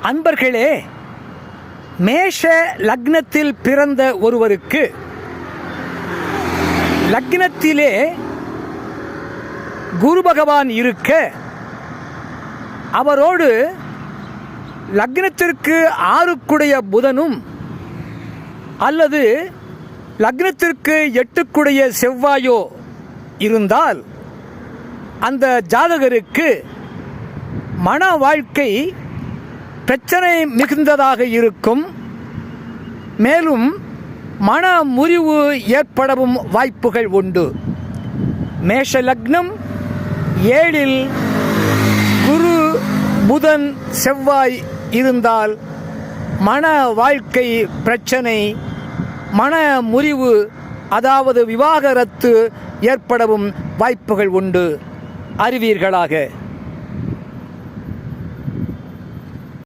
அன்பர்களே, மேஷ லக்னத்தில் பிறந்த ஒருவருக்கு லக்னத்திலே குரு பகவான் இருக்க, அவரோடு லக்னத்திற்கு 6 புதனும் அல்லது லக்னத்திற்கு 8 செவ்வாயோ இருந்தால் அந்த ஜாதகருக்கு மன வாழ்க்கை பிரச்சனை மிகுந்ததாக இருக்கும். மேலும் மன முறிவு ஏற்படவும் வாய்ப்புகள் உண்டு. மேஷ லக்னம் 7இல் குரு புதன் செவ்வாய் இருந்தால் மன வாழ்க்கை பிரச்சனை, மன முறிவு, அதாவது விவாகரத்து ஏற்படவும் வாய்ப்புகள் உண்டு. அறிவீர்களாக.